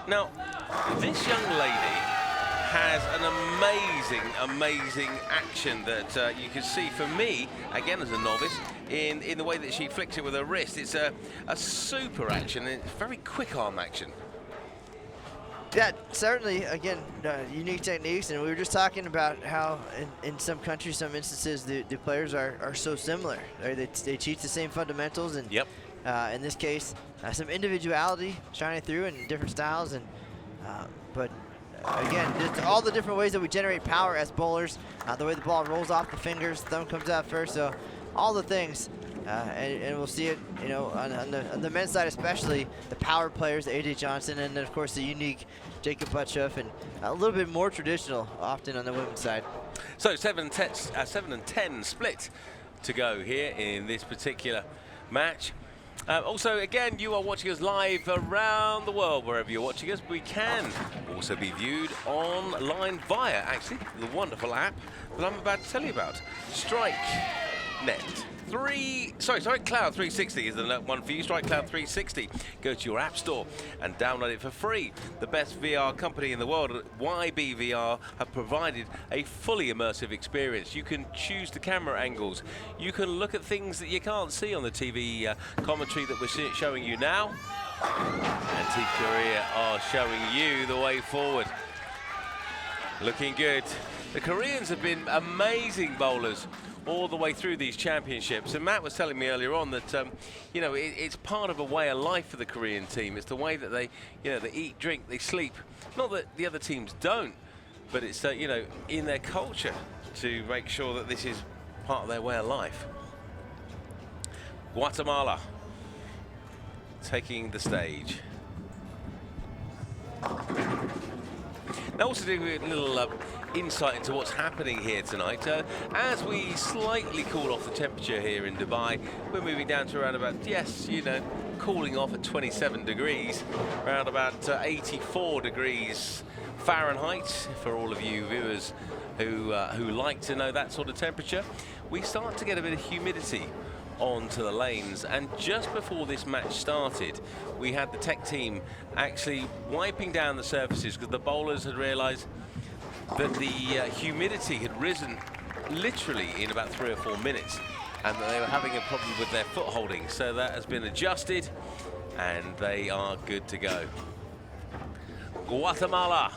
Now, this young lady has an amazing action that you can see for me, again as a novice, in the way that she flicks it with her wrist. It's a super action, and it's very quick arm action. Yeah, certainly, again, unique techniques, and we were just talking about how in some countries, some instances, the players are so similar. They teach the same fundamentals, and yep. In this case, some individuality shining through in different styles, and but again, just all the different ways that we generate power as bowlers, the way the ball rolls off the fingers, thumb comes out first, so all the things. And we'll see it, you know, on the men's side especially, the power players, A.J. Johnson, and then of course the unique Jacob Butchuff, and a little bit more traditional often on the women's side. So 7 and 10 split to go here in this particular match. Also, again, you are watching us live around the world, wherever you're watching us. We can also be viewed online via, actually, the wonderful app that I'm about to tell you about, Strike Net. Strike Cloud 360 is the one for you. Strike Cloud 360. Go to your app store and download it for free. The best VR company in the world, YBVR, have provided a fully immersive experience. You can choose the camera angles. You can look at things that you can't see on the TV commentary that we're showing you now. And Team Korea are showing you the way forward. Looking good. The Koreans have been amazing bowlers all the way through these championships, and Matt was telling me earlier on that you know, it's part of a way of life for the Korean team. It's the way that they, you know, they eat, drink, they sleep. Not that the other teams don't, but it's you know, in their culture to make sure that this is part of their way of life. Guatemala taking the stage. Now, also to give a little insight into what's happening here tonight. As we slightly cool off the temperature here in Dubai, we're moving down to around about, yes, you know, cooling off at 27 degrees, around about 84 degrees Fahrenheit for all of you viewers who like to know that sort of temperature. We start to get a bit of humidity onto the lanes, and just before this match started, we had the tech team actually wiping down the surfaces because the bowlers had realized that the humidity had risen literally in about 3 or 4 minutes, and that they were having a problem with their foot holding. So that has been adjusted, and they are good to go. Guatemala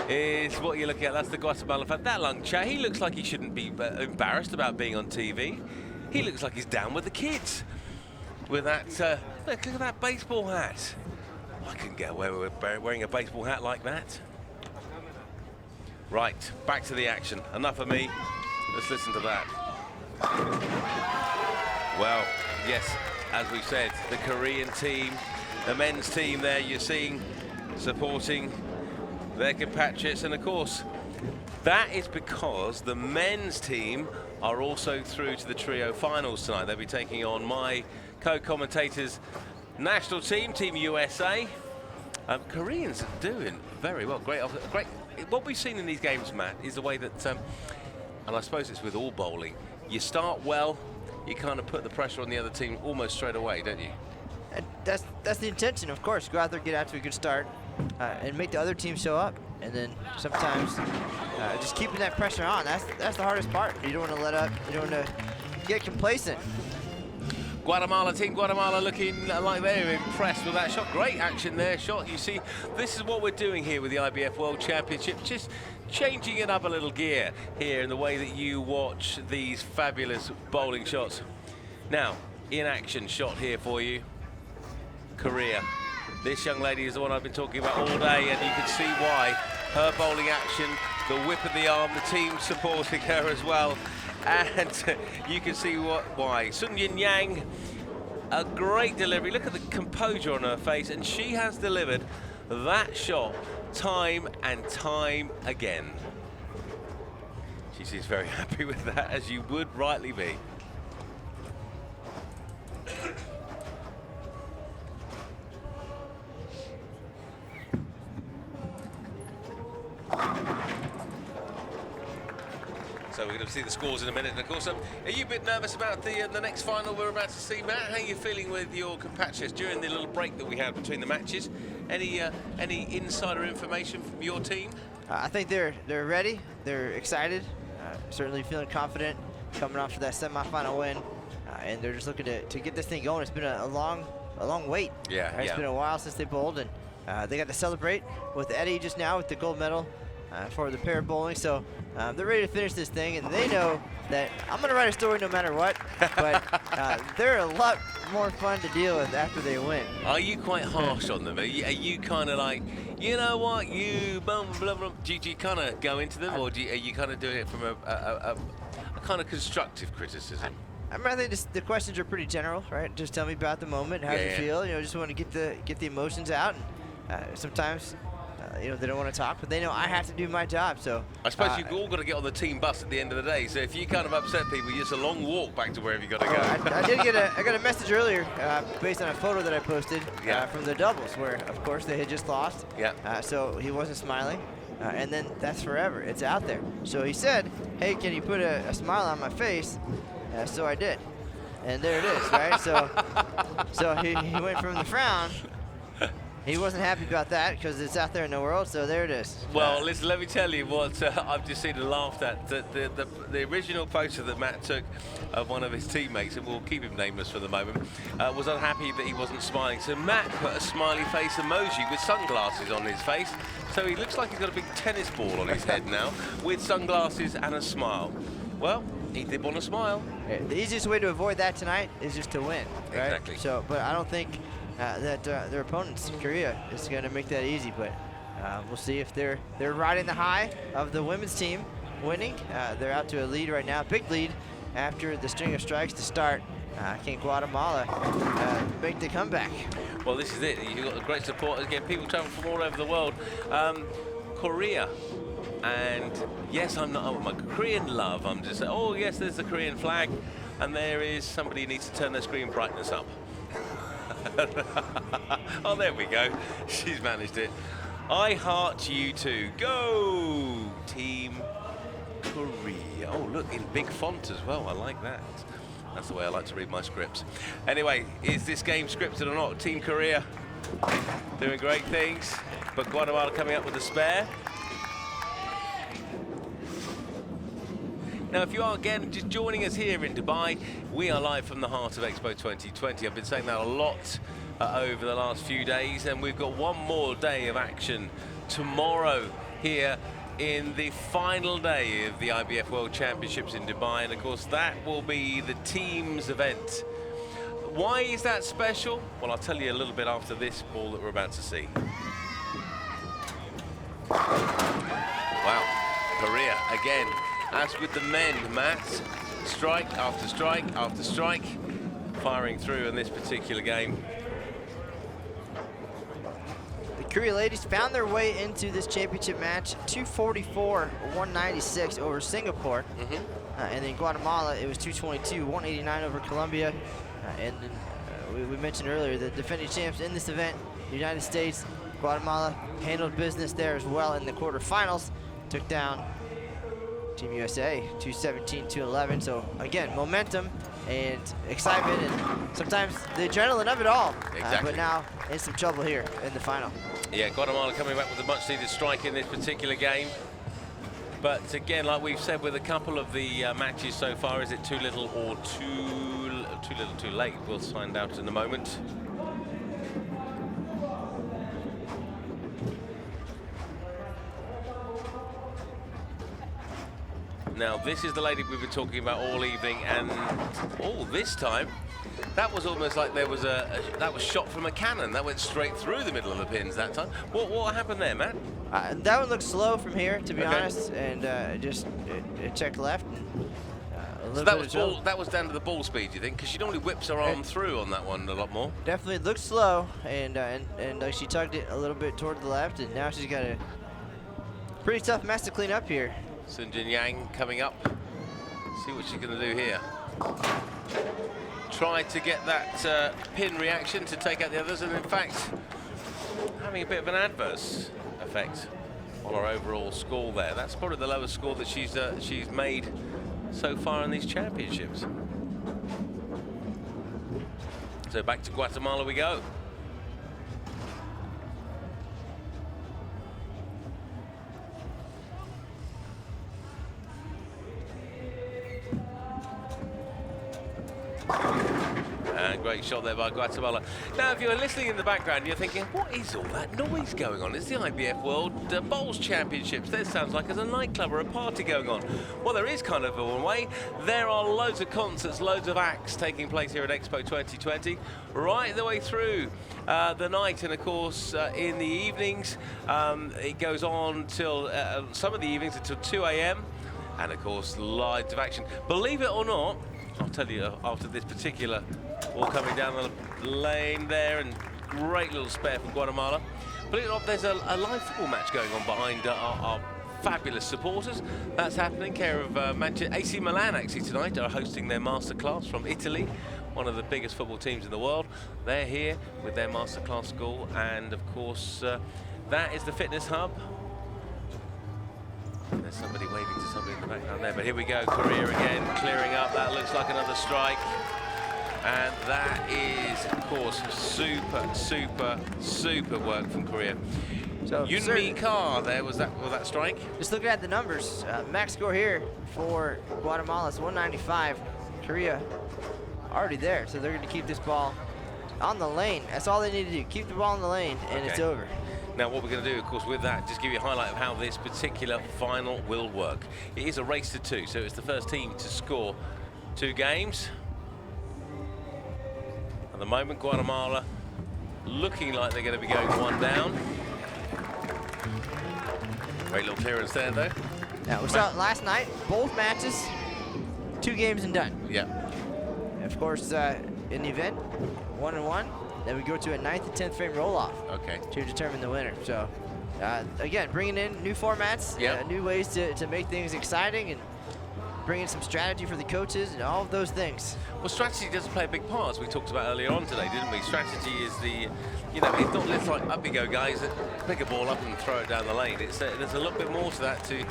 is what you're looking at. That's the Guatemala. In fact, that Lung Cha, he looks like he shouldn't be embarrassed about being on TV. He looks like he's down with the kids with that, look at that baseball hat. I couldn't get away with wearing a baseball hat like that. Right, back to the action. Enough of me. Let's listen to that. Well, yes, as we said, the Korean team, the men's team there you're seeing supporting their compatriots, and of course, that is because the men's team are also through to the trio finals tonight. They'll be taking on my co-commentator's national team, Team USA. Koreans are doing very well. Great. What we've seen in these games, Matt, is the way that, and I suppose it's with all bowling, you start well, you kind of put the pressure on the other team almost straight away, don't you? And that's the intention, of course. Go out there, get out to a good start, and make the other team show up. And then sometimes just keeping that pressure on, that's the hardest part. You don't want to let up, you don't want to get complacent. Team Guatemala looking like they're impressed with that shot. Great action there, shot. You see, this is what we're doing here with the IBF World Championship, just changing it up a little gear here in the way that you watch these fabulous bowling shots. Now, in action shot here for you, Korea. This young lady is the one I've been talking about all day, and you can see why. Her bowling action, the whip of the arm, the team supporting her as well. And you can see why. Sun Yin Yang, a great delivery. Look at the composure on her face, and she has delivered that shot time and time again. She seems very happy with that, as you would rightly be. So we're going to see the scores in a minute. And of course, are you a bit nervous about the next final we're about to see, Matt? How are you feeling with your compatriots during the little break that we had between the matches? Any insider information from your team? I think they're ready. They're excited. Certainly feeling confident coming off of that semifinal win, and they're just looking to get this thing going. It's been a long wait. Yeah, It's been a while since they bowled, and they got to celebrate with Eddie just now with the gold medal for the pair bowling. So they're ready to finish this thing, and they know that I'm going to write a story no matter what, but they're a lot more fun to deal with after they win. Are you quite harsh on them? Are you kind of like, you know what, you blah, blah, blah. Do you kind of go into them, or are you kind of doing it from a kind of constructive criticism? I mean, I think the questions are pretty general, right? Just tell me about the moment, how you feel. You know, just want to get the emotions out. And, sometimes, you know, they don't want to talk, but they know I have to do my job. So I suppose you've all got to get on the team bus at the end of the day. So if you kind of upset people, it's a long walk back to wherever you got to go. I got a message earlier based on a photo that I posted from the doubles, where of course they had just lost. So he wasn't smiling. And then that's forever. It's out there. So he said, hey, can you put a smile on my face? So I did. And there it is, right? So he went from the frown. He wasn't happy about that because it's out there in the world, so there it is. Well, listen, let me tell you what I've just seen and laughed at. The original poster that Matt took of one of his teammates, and we'll keep him nameless for the moment, was unhappy that he wasn't smiling. So Matt put a smiley face emoji with sunglasses on his face. So he looks like he's got a big tennis ball on his head now with sunglasses and a smile. Well, he did want to smile. The easiest way to avoid that tonight is just to win, right? Exactly. So, but I don't think that their opponents, Korea, is going to make that easy. But we'll see if they're riding the high of the women's team winning. They're out to a lead right now, big lead after the string of strikes to start. Can Guatemala make the comeback? Well, this is it. You've got great support. Again, people travel from all over the world. Korea. And yes, I'm my Korean love. I'm just saying, oh yes, there's the Korean flag, and there is somebody who needs to turn their screen brightness up. Oh, there we go. She's managed it. I heart you too. Go, Team Korea. Oh, look, in big font as well. I like that. That's the way I like to read my scripts. Anyway, is this game scripted or not? Team Korea doing great things, but Guatemala coming up with a spare. Now, if you are, again, just joining us here in Dubai, we are live from the heart of Expo 2020. I've been saying that a lot over the last few days, and we've got one more day of action tomorrow here in the final day of the IBF World Championships in Dubai, and of course that will be the teams event. Why is that special? Well, I'll tell you a little bit after this ball that we're about to see. Wow, Korea again. As with the men, Matt, strike after strike after strike, firing through in this particular game. The Korea ladies found their way into this championship match, 244-196 over Singapore. And then Guatemala, it was 222-189 over Colombia. And we mentioned earlier the defending champs in this event, the United States. Guatemala handled business there as well in the quarterfinals, took down Team USA 217-211. So again, momentum and excitement, and sometimes the adrenaline of it all. Exactly. But now in some trouble here in the final. Yeah, Guatemala coming back with a much needed strike in this particular game. But again, like we've said with a couple of the matches so far, is it too little or too little too late? We'll find out in a moment. Now, this is the lady we've been talking about all evening, and this time, that was almost like there was that was shot from a cannon. That went straight through the middle of the pins that time. What happened there, Matt? That one looked slow from here, to be honest, and it checked left. So that was down to the ball speed, you think? Because she normally whips her arm through on that one a lot more. Definitely looked slow, and she tugged it a little bit toward the left, and now she's got a pretty tough mess to clean up here. Sun Jin Yang coming up. See what she's going to do here. Try to get that pin reaction to take out the others, and in fact, having a bit of an adverse effect on her overall score there. That's probably the lowest score that she's made so far in these championships. So back to Guatemala we go. And great shot there by Guatemala. Now, if you're listening in the background, you're thinking, what is all that noise going on? It's the IBF World Bowls Championships. This sounds like there's a nightclub or a party going on. Well, there is kind of a way. There are loads of concerts, loads of acts taking place here at Expo 2020, right the way through the night. And, of course, in the evenings, it goes on till some of the evenings until 2 a.m. And, of course, loads of action. Believe it or not, I'll tell you after this particular ball coming down the lane there, and great little spare from Guatemala. Believe it or not, there's a live football match going on behind our fabulous supporters. That's happening care of Manchester. AC Milan actually tonight are hosting their masterclass from Italy, one of the biggest football teams in the world. They're here with their masterclass school, and of course that is the fitness hub. There's somebody waving to somebody in the background there, but here we go. Korea again clearing up. That looks like another strike. And that is, of course, super work from Korea. So Yunmi Ka there, was that strike? Just looking at the numbers, max score here for Guatemala is 195. Korea already there, so they're going to keep this ball on the lane. That's all they need to do, keep the ball in the lane, and it's over. Now, what we're going to do, of course, with that, just give you a highlight of how this particular final will work. It is a race to 2, so it's the first team to score 2 games. At the moment, Guatemala looking like they're going to be going 1 down. Great little clearance there, though. Now, we saw it last night, both matches, 2 games and done. Yeah. Of course, in the event, 1-1. Then we go to a 9th and 10th frame roll-off to determine the winner. So, again, bringing in new formats, new ways to make things exciting, and bringing some strategy for the coaches and all of those things. Well, strategy does play a big part, as we talked about earlier on today, didn't we? Strategy is the, it's not let's like up you go, guys, pick a ball up and throw it down the lane. There's a little bit more to that too.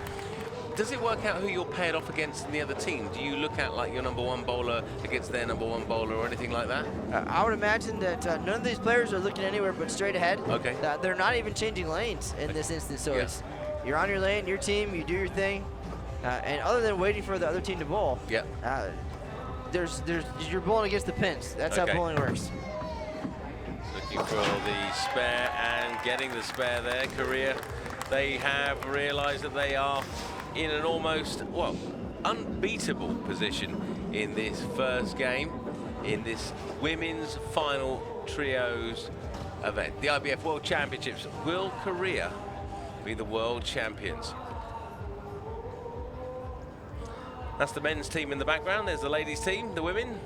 Does it work out who you're paired off against in the other team? Do you look at like your #1 bowler against their #1 bowler or anything like that? I would imagine that none of these players are looking anywhere but straight ahead. Okay. They're not even changing lanes in this instance. So it's, you're on your lane, your team, you do your thing. And other than waiting for the other team to bowl, you're bowling against the pins. That's how bowling works. Looking for the spare and getting the spare there. Korea, they have realized that they are in an almost, unbeatable position in this first game, in this women's final trios event. The IBF World Championships. Will Korea be the world champions? That's the men's team in the background. There's the ladies' team, the women.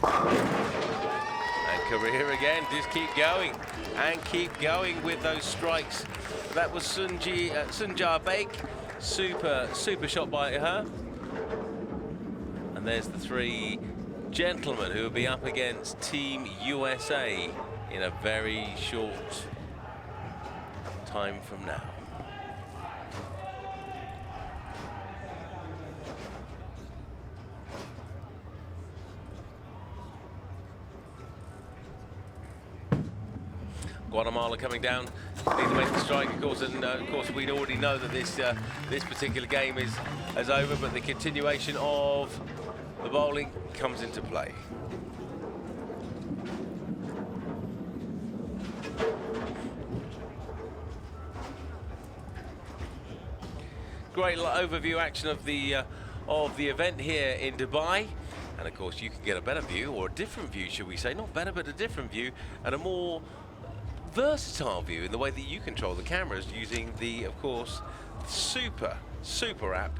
And Korea again, just keep going and keep going with those strikes. That was Sunja Baek. Super shot by her. And there's the 3 gentlemen who will be up against Team USA in a very short time from now. Guatemala coming down, need to make the strike, of course, and of course we'd already know that this particular game is over, but the continuation of the bowling comes into play. Great overview action of the event here in Dubai. And of course you can get a better view, or a different view, should we say, not better but a different view, and a more versatile view in the way that you control the cameras using the, of course, super app,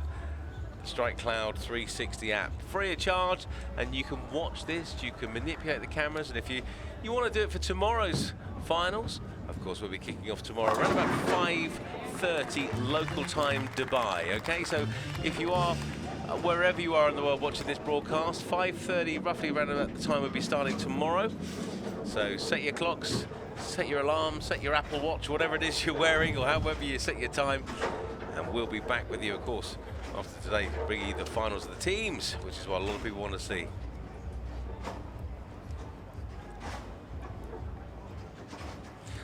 Strike Cloud 360 app, free of charge, and you can watch this, you can manipulate the cameras, and if you want to do it for tomorrow's finals, of course we'll be kicking off tomorrow around about 5:30 local time Dubai. Okay, so if you are wherever you are in the world watching this broadcast. 5:30, roughly around about the time we'll be starting tomorrow. So set your clocks, set your alarm, set your Apple Watch, whatever it is you're wearing, or however you set your time. And we'll be back with you, of course, after today, bringing you the finals of the teams, which is what a lot of people want to see.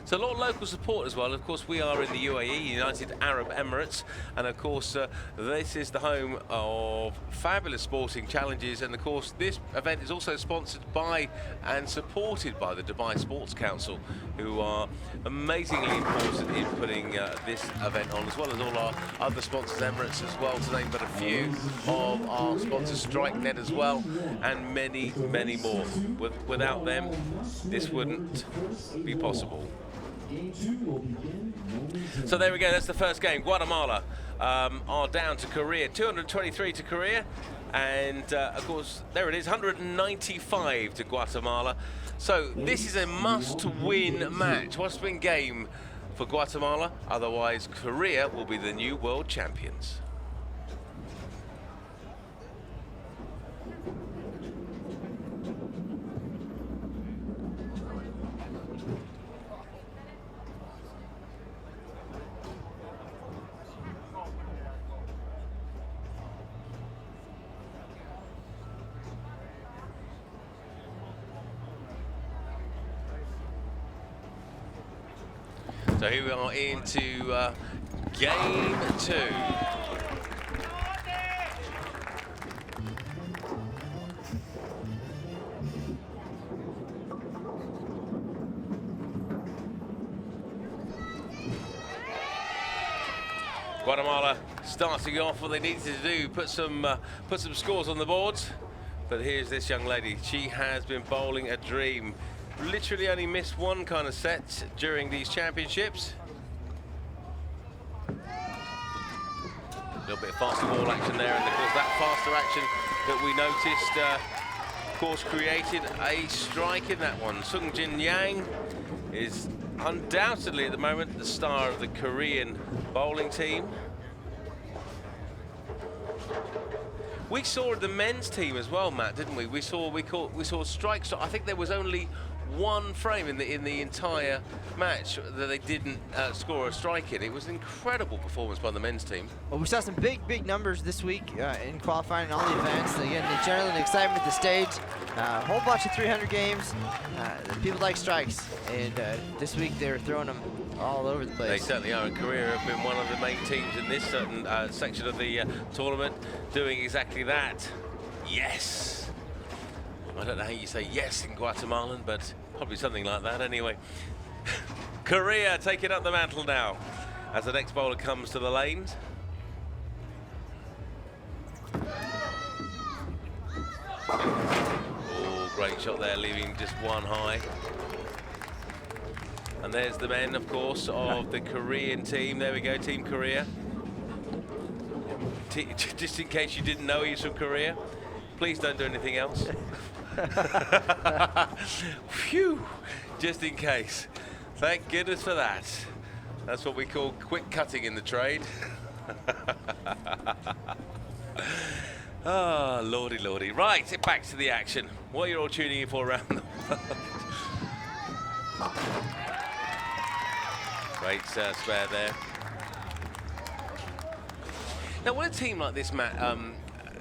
So a lot of local support as well. Of course, we are in the UAE, United Arab Emirates, and of course, this is the home of fabulous sporting challenges. And of course, this event is also sponsored by and supported by the Dubai Sports Council, who are amazingly important in putting this event on, as well as all our other sponsors, Emirates as well, to name but a few of our sponsors, StrikeNet as well, and many, many more. Without them, this wouldn't be possible. So there we go, that's the first game. Guatemala are down to Korea, 223 to Korea, and of course there it is, 195 to Guatemala. So this is a must-win match, must-win game for Guatemala, otherwise Korea will be the new world champions. So here we are into game 2. Guatemala starting off what they needed to do, put some scores on the boards. But here's this young lady. She has been bowling a dream. Literally only missed one kind of set during these championships. A little bit of faster ball action there, and of course that faster action that we noticed, of course, created a strike in that one. Sung Jin Yang is undoubtedly at the moment the star of the Korean bowling team. We saw the men's team as well, Matt, didn't we? We saw strikes. I think there was only one frame in the entire match that they didn't score a strike in. It was an incredible performance by the men's team. Well, we saw some big numbers this week in qualifying all the events. Again, the general excitement at the stage. A whole bunch of 300 games. People like strikes, and this week they're throwing them all over the place. They certainly are, and Korea have been one of the main teams in this certain section of the tournament, doing exactly that. Yes! I don't know how you say yes in Guatemalan, but probably something like that anyway. Korea taking up the mantle now as the next bowler comes to the lanes. Oh, great shot there, leaving just one high. And there's the men, of course, of the Korean team. There we go, Team Korea. Just in case you didn't know he's from Korea, please don't do anything else. Phew, just in case. Thank goodness for that. That's what we call quick cutting in the trade. Ah, lordy, lordy. Right, back to the action. What you're all tuning in for around the world. Great spare there. Now, when a team like this, Matt,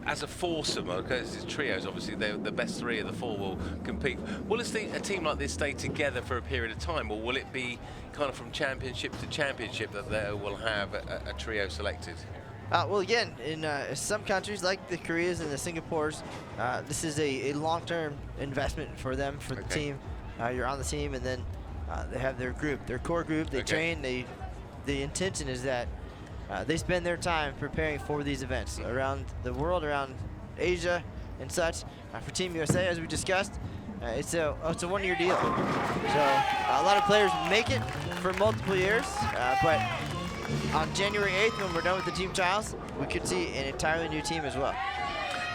as a foursome, okay, it's trios, obviously, the best three of the four will compete. Will a team like this stay together for a period of time, or will it be kind of from championship to championship that they will have a trio selected? Well, again, in some countries like the Koreas and the Singapores, this is a long-term investment for them, for the team. You're on the team, and then they have their group, their core group. They train. The intention is that they spend their time preparing for these events around the world, around Asia and such. For Team USA, as we discussed, it's a one-year deal. So a lot of players make it for multiple years, but on January 8th, when we're done with the team trials, we could see an entirely new team as well.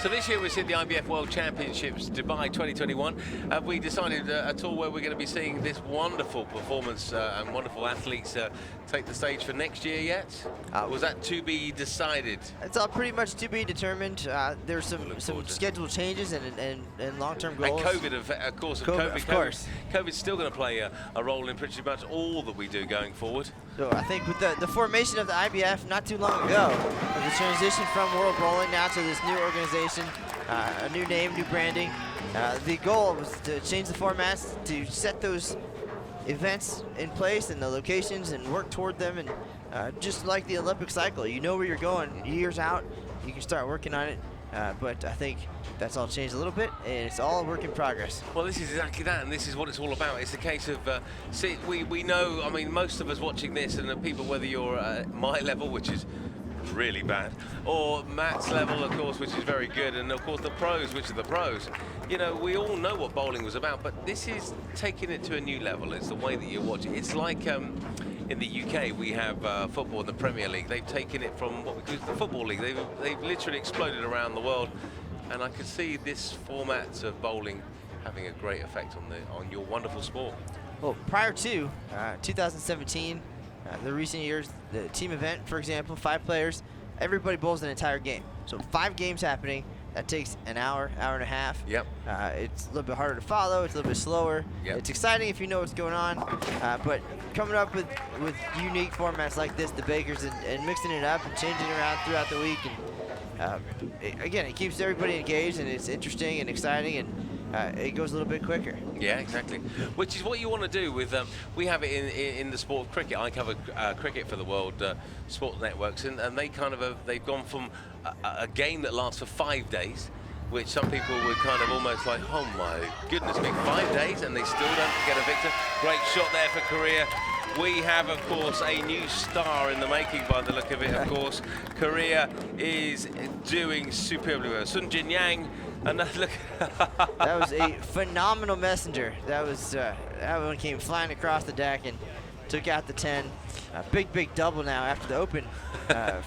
So this year we see the IBF World Championships Dubai 2021. Have we decided at all where we're going to be seeing this wonderful performance and wonderful athletes take the stage for next year yet? Was that to be decided? It's all pretty much to be determined. There's some schedule changes and long-term goals. And COVID, of course. COVID's still going to play a role in pretty much all that we do going forward. So I think with the formation of the IBF not too long ago, the transition from World Bowling now to this new organization, a new name, new branding, the goal was to change the formats, to set those events in place and the locations and work toward them, and just like the Olympic cycle, you know where you're going years out, you can start working on it. But I think that's all changed a little bit, and it's all a work in progress. Well, this is exactly that, and this is what it's all about. It's a case of, see, we know, I mean, most of us watching this, and the people, whether you're at my level, which is really bad, or Matt's level, of course, which is very good, and of course the pros, which are the pros, you know, we all know what bowling was about, but this is taking it to a new level. It's the way that you watch it. It's like, in the UK, we have football in the Premier League. They've taken it from what we call the Football League. They've literally exploded around the world, and I can see this format of bowling having a great effect on your wonderful sport. Well, prior to 2017, the recent years, the team event, for example, 5 players, everybody bowls an entire game. So 5 games happening. That takes an hour, hour and a half. Yep. It's a little bit harder to follow. It's a little bit slower. Yep. It's exciting if you know what's going on. But coming up with unique formats like this, the Bakers, and mixing it up and changing it around throughout the week. And again, it keeps everybody engaged, and it's interesting and exciting, and it goes a little bit quicker. Yeah, exactly. Which is what you want to do with, we have it in the sport of cricket. I cover cricket for the World Sports Networks, and they kind of they've gone from a game that lasts for 5 days, which some people would kind of almost like, oh my goodness me, 5 days and they still don't get a victor. Great shot there for Korea. We have, of course, a new star in the making by the look of it, of course. Korea is doing superbly well. Sun Jin Yang, another look. That was a phenomenal messenger. That one came flying across the deck and took out the 10. A big double now after the open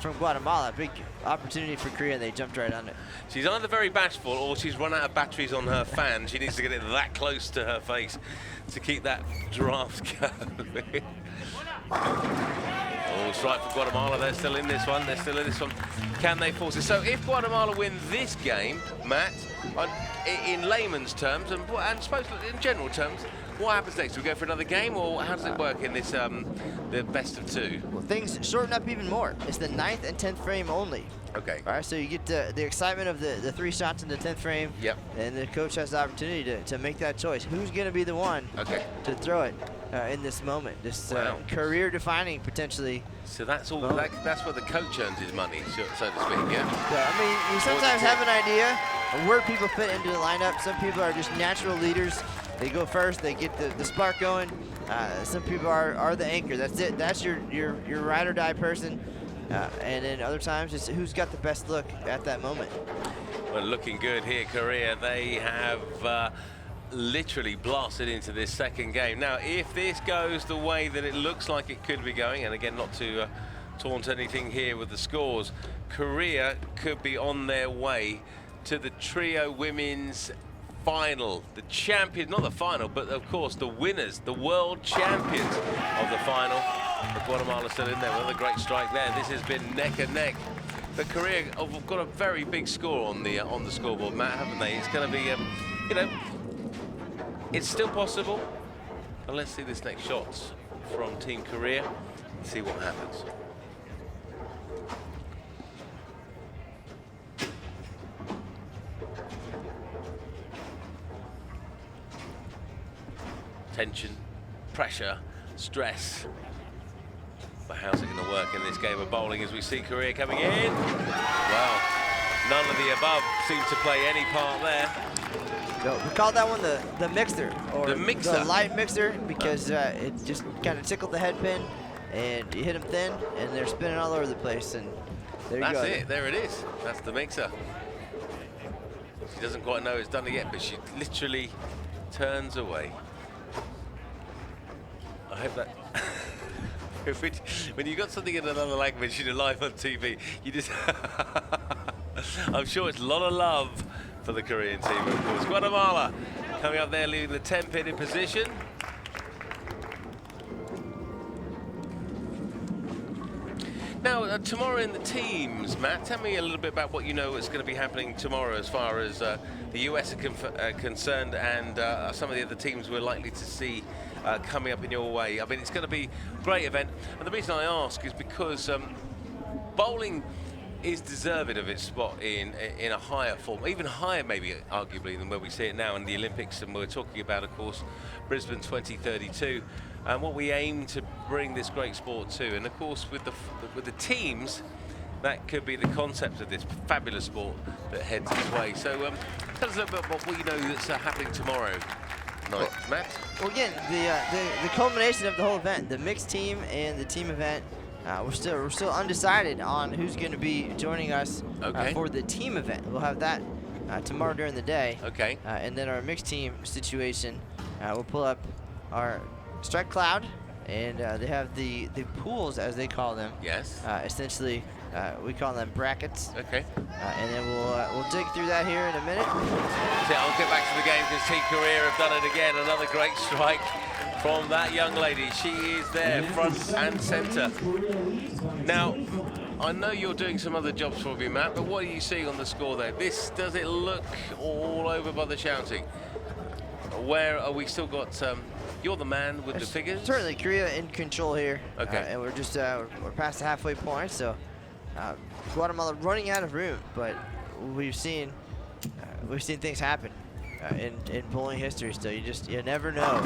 from Guatemala. Big opportunity for Korea, and they jumped right on it. She's either very bashful or she's run out of batteries on her fan. She needs to get it that close to her face to keep that draft going. Oh, strike for Guatemala. They're still in this one. Can they force it? So if Guatemala win this game, Matt, in layman's terms, and suppose in general terms, what happens next? Do we go for another game, or how does it work in this the best of 2? Well, things shorten up even more. It's the 9th and 10th frame only. Okay. All right, so you get the excitement of the 3 shots in the 10th frame. Yep. And the coach has the opportunity to make that choice. Who's going to be the one to throw it in this moment? This career-defining, potentially. So that's all. That's where the coach earns his money, so to speak. Yeah. I mean, you sometimes have an idea of where people fit into the lineup. Some people are just natural leaders. They go first. They get the spark going. Some people are the anchor. That's it. That's your ride or die person. And then other times, it's who's got the best look at that moment. Well, looking good here, Korea. They have literally blasted into this second game. Now, if this goes the way that it looks like it could be going, and again, not to taunt anything here with the scores, Korea could be on their way to the trio women's final. The champions, not the final, but of course the winners, the world champions of the final. The Guatemala still in there with a great strike there. This has been neck and neck. But Korea have got a very big score on the scoreboard, Matt, haven't they? It's going to be, you know, it's still possible. But let's see this next shot from Team Korea and see what happens. Tension, pressure, stress. But how's it going to work in this game of bowling as we see Korea coming in? Well, none of the above seem to play any part there. No, we call that one the mixer, or the mixer, the light mixer, because it just kind of tickled the head pin, and you hit them thin, and they're spinning all over the place, and there you go. That's it. There it is. That's the mixer. She doesn't quite know it's done it yet, but she literally turns away. I hope that. When you got something in another language, you know, live on TV, you just I'm sure it's a lot of love for the Korean team, of course. Guatemala coming up there, leaving the 10-pin in position. Now, tomorrow in the teams, Matt, tell me a little bit about what you know is going to be happening tomorrow as far as the US are concerned, and some of the other teams we're likely to see coming up in your way. I mean, it's going to be a great event, and the reason I ask is because bowling is deserved of its spot in a higher form, even higher maybe arguably than where we see it now in the Olympics, and we're talking about, of course, Brisbane 2032. And what we aim to bring this great sport to, and of course with the teams, that could be the concept of this fabulous sport that heads its way. So tell us a little bit about what you know that's happening tomorrow night, Matt. Well, again, the culmination of the whole event, the mixed team and the team event, we're still undecided on who's going to be joining us for the team event. We'll have that tomorrow during the day. Okay. And then our mixed team situation, we'll pull up our strike cloud, and they have the pools, as they call them. Yes. Essentially, we call them brackets. Okay. And then we'll dig through that here in a minute. So I'll get back to the game because Team Korea have done it again. Another great strike from that young lady. She is there, front and center. Now, I know you're doing some other jobs for me, Matt, but what are you seeing on the score there? Does it look all over by the shouting? Where are we still got? You're the man with the figures. Certainly, Korea in control here. Okay. And we're just we're past the halfway point, so Guatemala running out of room. But we've seen things happen in bowling history. Still, you never know.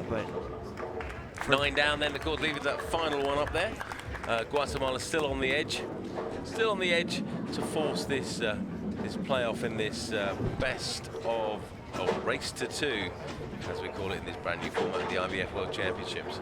But 9 down, then of course leaving that final one up there. Guatemala still on the edge to force this this playoff in this best of race to 2, as we call it in this brand new format, the IBF World Championships.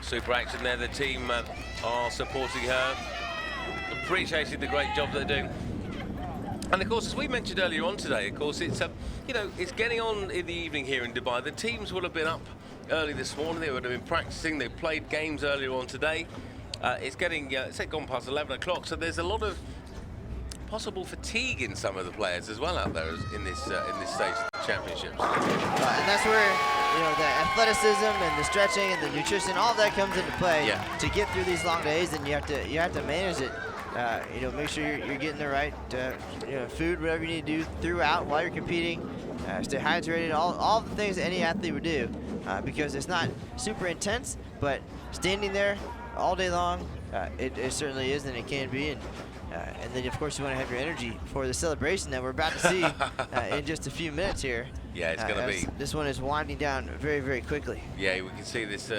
Super action there. The team are supporting her, appreciating the great job they're doing. And of course, as we mentioned earlier on today, of course, it's it's getting on in the evening here in Dubai. The teams will have been up early this morning. They would have been practicing. They played games earlier on today. It's getting it's gone past 11 o'clock, so there's a lot of possible fatigue in some of the players as well out there in this stage of the championships. And that's where the athleticism and the stretching and the nutrition, all that comes into play. Yeah. To get through these long days, and you have to manage it. Make sure you're getting the right food, whatever you need to do throughout while you're competing. Stay hydrated, all the things that any athlete would do, because it's not super intense, but standing there all day long, it certainly is, and it can be. And then, of course, you want to have your energy for the celebration that we're about to see in just a few minutes here. Yeah, it's going to be. This one is winding down very, very quickly. Yeah, we can see this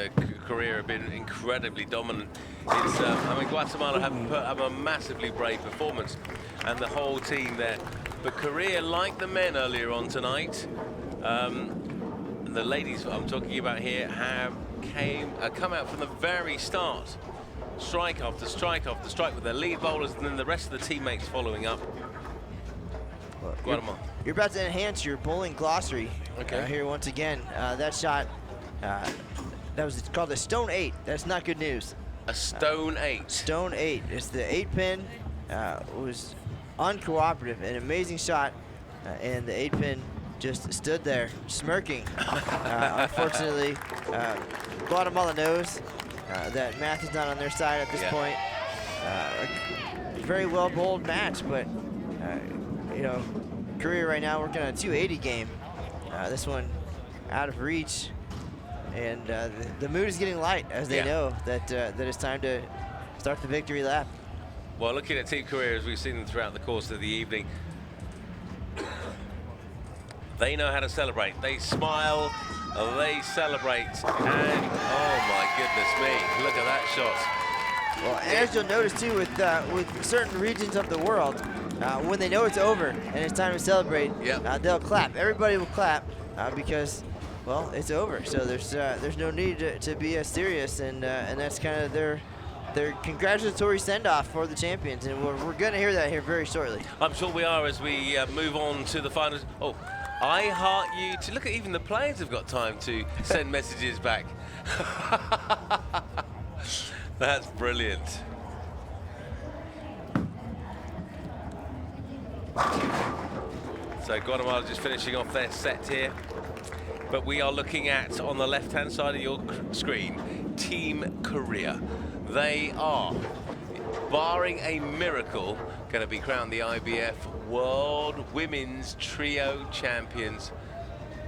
career have been incredibly dominant. It's, Guatemala have put up a massively brave performance, and the whole team there. But Korea, like the men earlier on tonight, the ladies I'm talking about here have come out from the very start. Strike after strike after strike with their lead bowlers, and then the rest of the teammates following up. Guatemala. You're about to enhance your bowling glossary here once again. That shot, that was called a stone 8. That's not good news. A stone 8. Stone 8. It's the 8-pin. Was uncooperative. An amazing shot, and the 8-pin just stood there smirking. Unfortunately, Guatemala knows that math is not on their side at this point. Very well bowled match, but Korea right now working on a 280 game. This one out of reach, and the mood is getting light as they know that it's time to start the victory lap. Well, looking at Team Korea as we've seen them throughout the course of the evening, they know how to celebrate. They smile, they celebrate, and oh my goodness me, look at that shot. Well, and as you'll notice too, with certain regions of the world, when they know it's over and it's time to celebrate, they'll clap. Everybody will clap because, well, it's over. So there's no need to be as serious, and that's kind of their their congratulatory send-off for the champions, and we're going to hear that here very shortly. I'm sure we are as we move on to the finals. Oh, I heart you to look at, even the players have got time to send messages back. That's brilliant. So Guatemala just finishing off their set here. But we are looking at, on the left-hand side of your screen, Team Korea. They are, barring a miracle, going to be crowned the IBF World Women's Trio Champions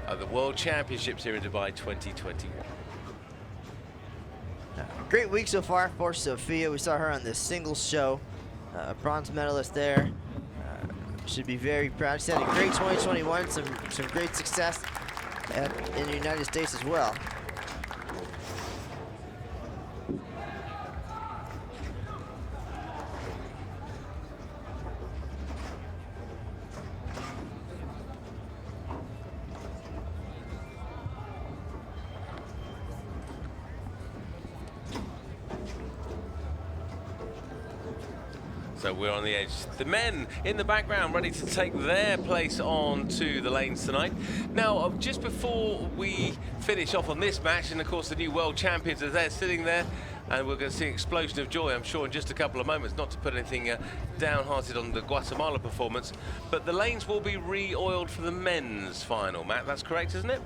of the World Championships here in Dubai 2021. Great week so far for Sophia. We saw her on the singles show, bronze medalist there. Should be very proud. She's had a great 2021, some great success in the United States as well. So we're on the edge. The men in the background ready to take their place on to the lanes tonight. Now, just before we finish off on this match, and of course the new world champions are there sitting there, and we're going to see an explosion of joy, I'm sure, in just a couple of moments, not to put anything downhearted on the Guatemala performance, but the lanes will be re-oiled for the men's final. Matt, that's correct, isn't it?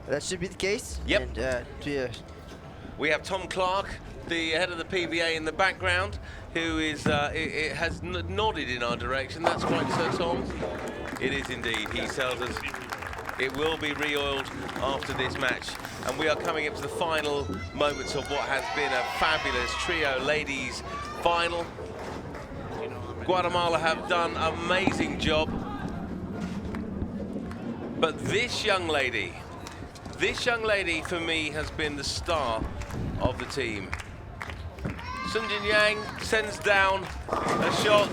That should be the case. Yep. And, we have Tom Clark, the head of the PBA, in the background, who is has nodded in our direction. That's right, Sir Tom. It is indeed. He tells us it will be re-oiled after this match, and we are coming up to the final moments of what has been a fabulous trio ladies final. Guatemala have done an amazing job, but this young lady for me has been the star of the team. Sun Jin Yang sends down a shot.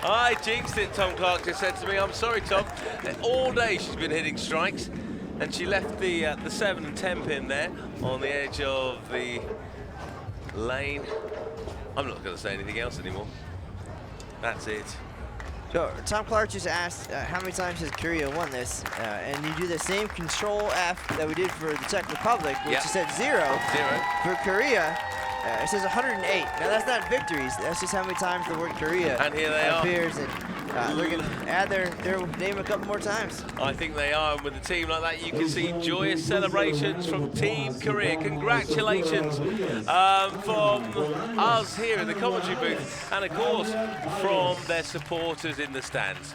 I jinxed it, Tom Clark just said to me. I'm sorry, Tom. All day she's been hitting strikes, and she left the 7 and 10 pin there on the edge of the lane. I'm not going to say anything else anymore. That's it. So Tom Clark just asked how many times has Korea won this, and you do the same Control F that we did for the Czech Republic, which is at 0. For Korea, it says 108. Now that's not victories. That's just how many times the word Korea appears, and they're going to add their name a couple more times. I think they are, and with a team like that, you can see joyous celebrations from Team Korea. Congratulations from us here in the commentary booth, and of course from their supporters in the stands.